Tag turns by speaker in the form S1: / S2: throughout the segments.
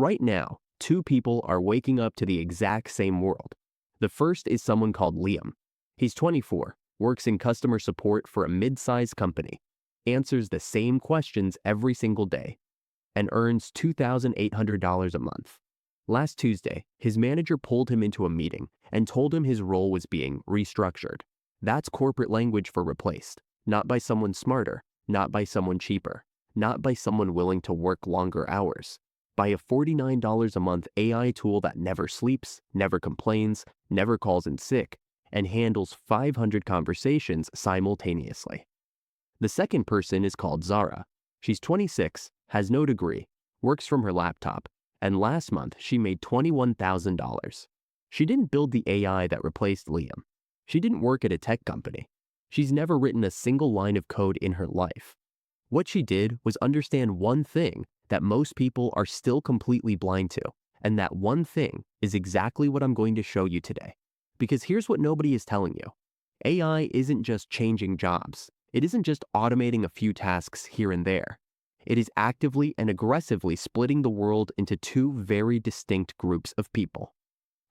S1: Right now, two people are waking up to the exact same world. The first is someone called Liam. He's 24, works in customer support for a mid-sized company, answers the same questions every single day, and earns $2,800 a month. Last Tuesday, his manager pulled him into a meeting and told him his role was being restructured. That's corporate language for replaced, not by someone smarter, not by someone cheaper, not by someone willing to work longer hours, by a $49 a month AI tool that never sleeps, never complains, never calls in sick, and handles 500 conversations simultaneously. The second person is called Zara. She's 26, has no degree, works from her laptop, and last month she made $21,000. She didn't build the AI that replaced Liam. She didn't work at a tech company. She's never written a single line of code in her life. What she did was understand one thing that most people are still completely blind to, and that one thing is exactly what I'm going to show you today. Because here's what nobody is telling you. AI isn't just changing jobs. It isn't just automating a few tasks here and there. It is actively and aggressively splitting the world into two very distinct groups of people.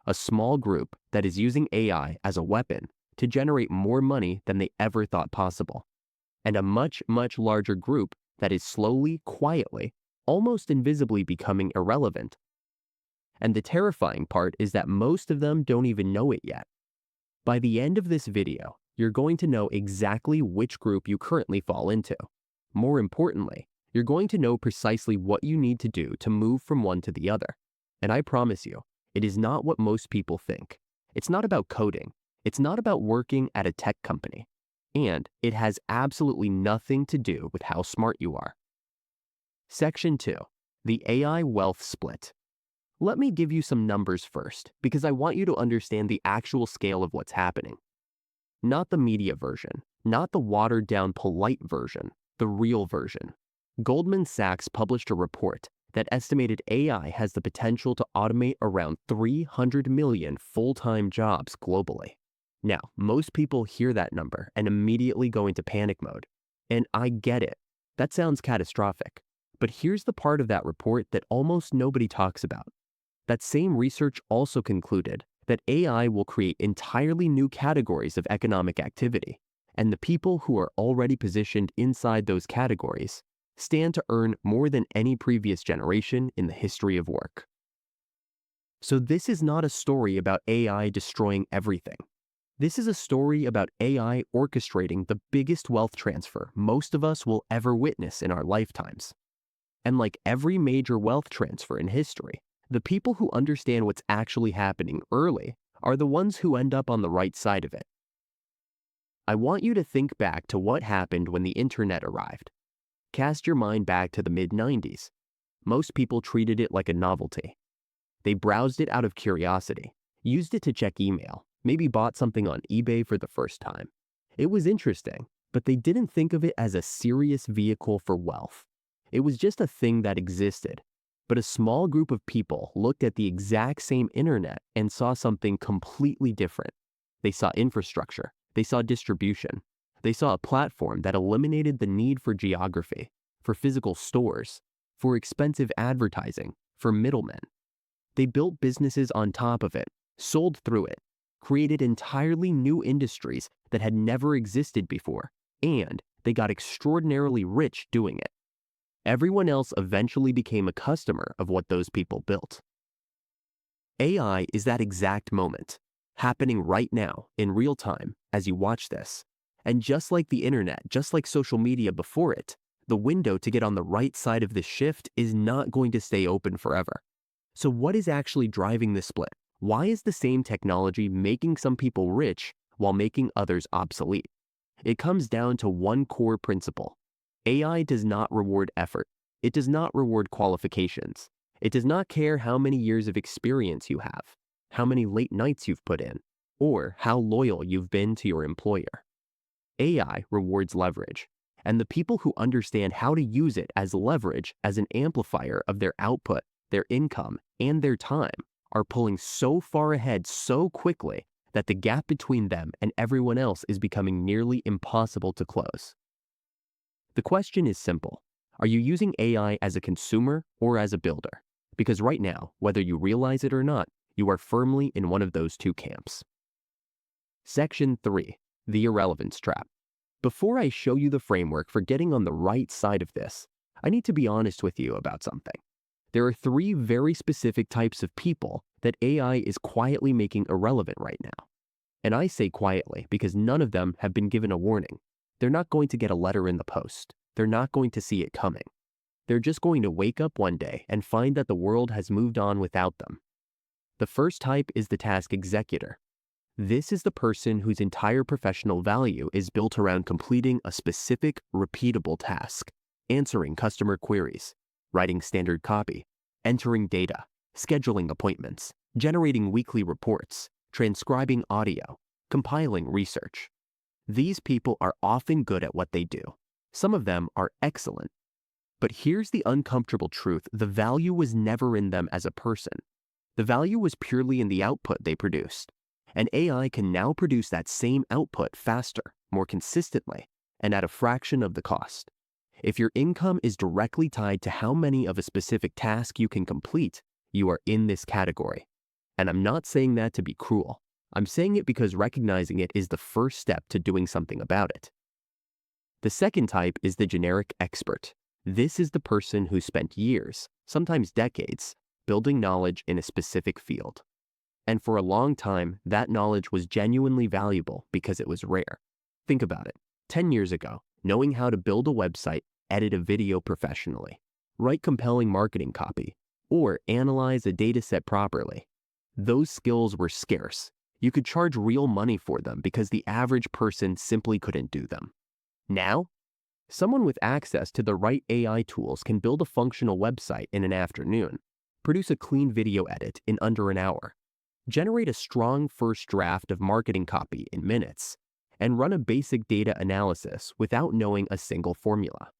S1: A small group that is using AI as a weapon to generate more money than they ever thought possible. And a much, much larger group that is slowly, quietly, almost invisibly becoming irrelevant. And the terrifying part is that most of them don't even know it yet. By the end of this video, you're going to know exactly which group you currently fall into. More importantly, you're going to know precisely what you need to do to move from one to the other. And I promise you, it is not what most people think. It's not about coding. It's not about working at a tech company. And it has absolutely nothing to do with how smart you are. Section 2. The AI Wealth Split. Let me give you some numbers first, because I want you to understand the actual scale of what's happening. Not the media version, not the watered-down polite version, the real version. Goldman Sachs published a report that estimated AI has the potential to automate around 300 million full-time jobs globally. Now, most people hear that number and immediately go into panic mode. And I get it. That sounds catastrophic. But here's the part of that report that almost nobody talks about. That same research also concluded that AI will create entirely new categories of economic activity, and the people who are already positioned inside those categories stand to earn more than any previous generation in the history of work. So this is not a story about AI destroying everything. This is a story about AI orchestrating the biggest wealth transfer most of us will ever witness in our lifetimes. And like every major wealth transfer in history, the people who understand what's actually happening early are the ones who end up on the right side of it. I want you to think back to what happened when the internet arrived. Cast your mind back to the mid-90s. Most people treated it like a novelty. They browsed it out of curiosity, used it to check email, maybe bought something on eBay for the first time. It was interesting, but they didn't think of it as a serious vehicle for wealth. It was just a thing that existed. But a small group of people looked at the exact same internet and saw something completely different. They saw infrastructure. They saw distribution. They saw a platform that eliminated the need for geography, for physical stores, for expensive advertising, for middlemen. They built businesses on top of it, sold through it, created entirely new industries that had never existed before, and they got extraordinarily rich doing it. Everyone else eventually became a customer of what those people built. AI is that exact moment, happening right now in real time as you watch this. And just like the internet, just like social media before it, the window to get on the right side of this shift is not going to stay open forever. So what is actually driving this split? Why is the same technology making some people rich while making others obsolete? It comes down to one core principle. AI does not reward effort. It does not reward qualifications. It does not care how many years of experience you have, how many late nights you've put in, or how loyal you've been to your employer. AI rewards leverage, and the people who understand how to use it as leverage, as an amplifier of their output, their income, and their time, are pulling so far ahead so quickly that the gap between them and everyone else is becoming nearly impossible to close. The question is simple. Are you using AI as a consumer or as a builder? because right now, whether you realize it or not, you are firmly in one of those two camps. Section 3. The Irrelevance Trap. Before I show you the framework for getting on the right side of this, I need to be honest with you about something. There are 3 very specific types of people that AI is quietly making irrelevant right now. And I say quietly because none of them have been given a warning. They're not going to get a letter in the post. They're not going to see it coming. They're just going to wake up one day and find that the world has moved on without them. The first type is the task executor. This is the person whose entire professional value is built around completing a specific, repeatable task, answering customer queries, writing standard copy, entering data, scheduling appointments, generating weekly reports, transcribing audio, compiling research. These people are often good at what they do. Some of them are excellent. But here's the uncomfortable truth: the value was never in them as a person. The value was purely in the output they produced. And AI can now produce that same output faster, more consistently, and at a fraction of the cost. If your income is directly tied to how many of a specific task you can complete, you are in this category. And I'm not saying that to be cruel. I'm saying it because recognizing it is the first step to doing something about it. The second type is the generic expert. This is the person who spent years, sometimes decades, building knowledge in a specific field. And for a long time, that knowledge was genuinely valuable because it was rare. Think about it. 10 years ago, knowing how to build a website, edit a video professionally, write compelling marketing copy, or analyze a data set properly, those skills were scarce. You could charge real money for them because the average person simply couldn't do them. Now, someone with access to the right AI tools can build a functional website in an afternoon, produce a clean video edit in under an hour, generate a strong first draft of marketing copy in minutes, and run a basic data analysis without knowing a single formula.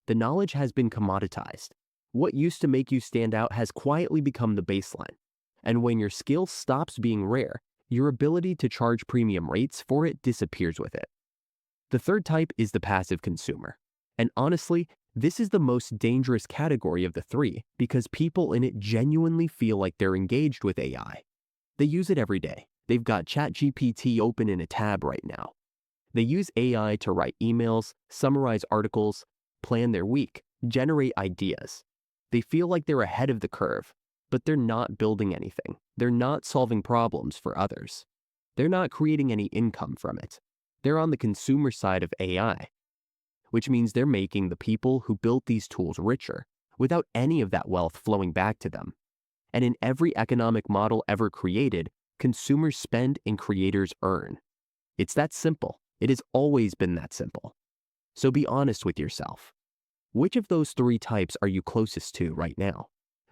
S1: The knowledge has been commoditized. What used to make you stand out has quietly become the baseline. And when your skill stops being rare, your ability to charge premium rates for it disappears with it. The third type is the passive consumer. And honestly, this is the most dangerous category of the 3 because people in it genuinely feel like they're engaged with AI. They use it every day. They've got ChatGPT open in a tab right now. They use AI to write emails, summarize articles, plan their week, generate ideas. They feel like they're ahead of the curve, but they're not building anything. They're not solving problems for others. They're not creating any income from it. They're on the consumer side of AI, which means they're making the people who built these tools richer without any of that wealth flowing back to them. And in every economic model ever created, consumers spend and creators earn. It's that simple. It has always been that simple. So be honest with yourself. Which of those 3 types are you closest to right now?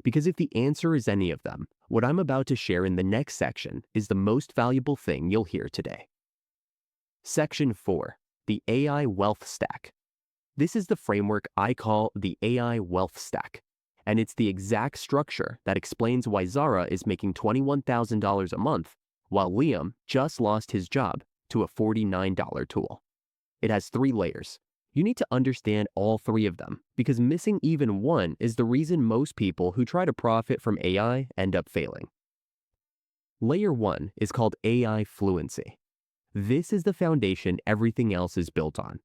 S1: Because if the answer is any of them, what I'm about to share in the next section is the most valuable thing you'll hear today. Section 4. The AI Wealth Stack. This is the framework I call the AI Wealth Stack. And it's the exact structure that explains why Zara is making $21,000 a month, while Liam just lost his job to a $49 tool. It has 3 layers. You need to understand all 3 of them, because missing even one is the reason most people who try to profit from AI end up failing. Layer 1 is called AI fluency. This is the foundation everything else is built on.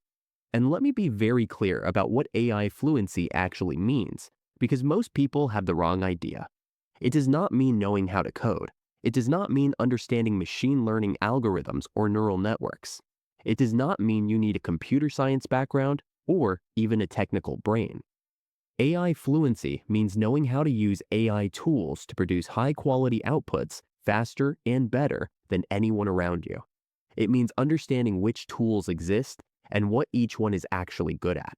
S1: And let me be very clear about what AI fluency actually means, because most people have the wrong idea. It does not mean knowing how to code. It does not mean understanding machine learning algorithms or neural networks. It does not mean you need a computer science background or even a technical brain. AI fluency means knowing how to use AI tools to produce high-quality outputs faster and better than anyone around you. It means understanding which tools exist and what each one is actually good at.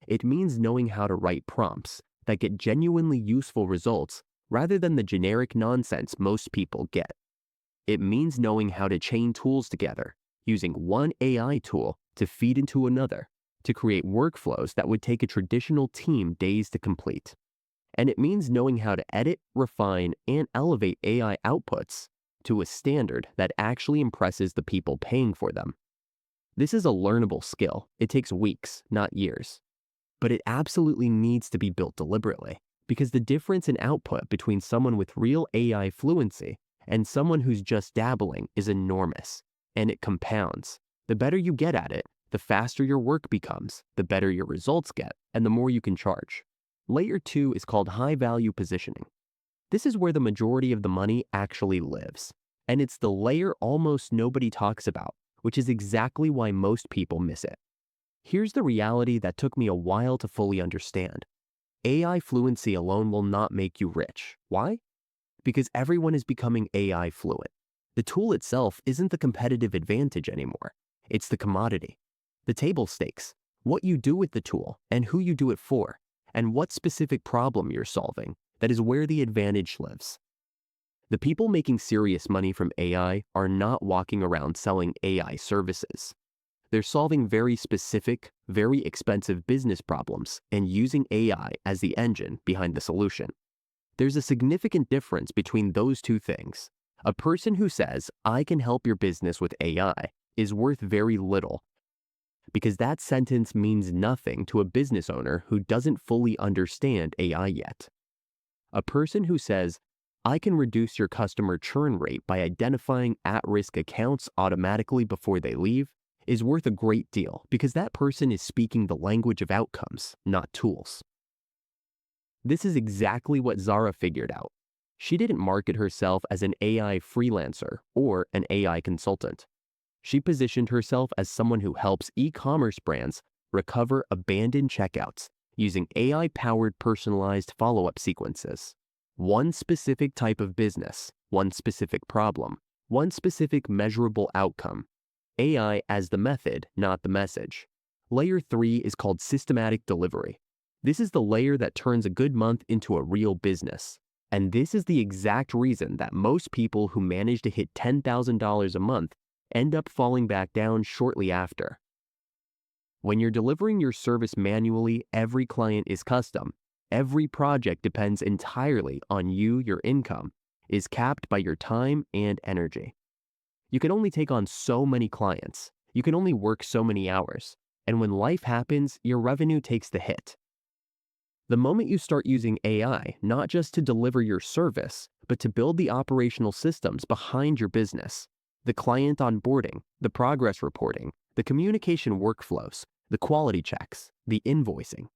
S1: It means knowing how to write prompts that get genuinely useful results rather than the generic nonsense most people get. It means knowing how to chain tools together, using one AI tool to feed into another, to create workflows that would take a traditional team days to complete. And it means knowing how to edit, refine, and elevate AI outputs to a standard that actually impresses the people paying for them. This is a learnable skill. It takes weeks, not years. But it absolutely needs to be built deliberately, because the difference in output between someone with real AI fluency and someone who's just dabbling is enormous, and it compounds. The better you get at it, the faster your work becomes, the better your results get, and the more you can charge. Layer 2 is called high-value positioning. This is where the majority of the money actually lives, and it's the layer almost nobody talks about, which is exactly why most people miss it. Here's the reality that took me a while to fully understand. AI fluency alone will not make you rich. Why? Because everyone is becoming AI fluent. The tool itself isn't the competitive advantage anymore. It's the commodity. The table stakes, what you do with the tool and who you do it for, and what specific problem you're solving, that is where the advantage lives. The people making serious money from AI are not walking around selling AI services. They're solving very specific, very expensive business problems and using AI as the engine behind the solution. There's a significant difference between those two things. A person who says, "I can help your business with AI," is worth very little, because that sentence means nothing to a business owner who doesn't fully understand AI yet. A person who says, "I can reduce your customer churn rate by identifying at-risk accounts automatically before they leave," is worth a great deal because that person is speaking the language of outcomes, not tools. This is exactly what Zara figured out. She didn't market herself as an AI freelancer or an AI consultant. She positioned herself as someone who helps e-commerce brands recover abandoned checkouts using AI-powered personalized follow-up sequences. One specific type of business, one specific problem, one specific measurable outcome. AI as the method, not the message. Layer 3 is called systematic delivery. This is the layer that turns a good month into a real business. And this is the exact reason that most people who manage to hit $10,000 a month end up falling back down shortly after. When you're delivering your service manually, every client is custom. Every project depends entirely on you. Your income is capped by your time and energy. You can only take on so many clients. You can only work so many hours. And when life happens, your revenue takes the hit. The moment you start using AI, not just to deliver your service, but to build the operational systems behind your business, the client onboarding, the progress reporting, the communication workflows, the quality checks, the invoicing,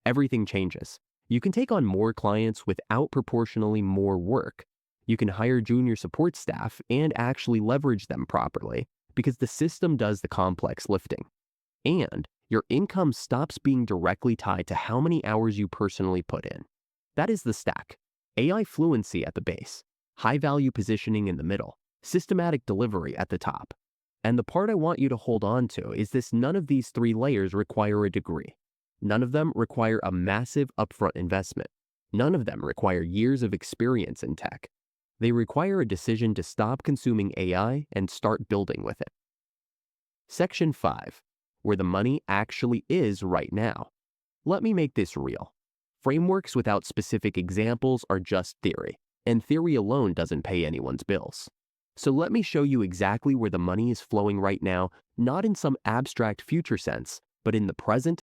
S1: everything changes. You can take on more clients without proportionally more work. You can hire junior support staff and actually leverage them properly because the system does the complex lifting. And your income stops being directly tied to how many hours you personally put in. That is the stack. AI fluency at the base, high-value positioning in the middle, systematic delivery at the top. And the part I want you to hold on to is this: none of these 3 layers require a degree. None of them require a massive upfront investment. None of them require years of experience in tech. They require a decision to stop consuming AI and start building with it. Section 5. Where the money actually is right now. Let me make this real. Frameworks without specific examples are just theory, and theory alone doesn't pay anyone's bills. So let me show you exactly where the money is flowing right now, not in some abstract future sense, but in the present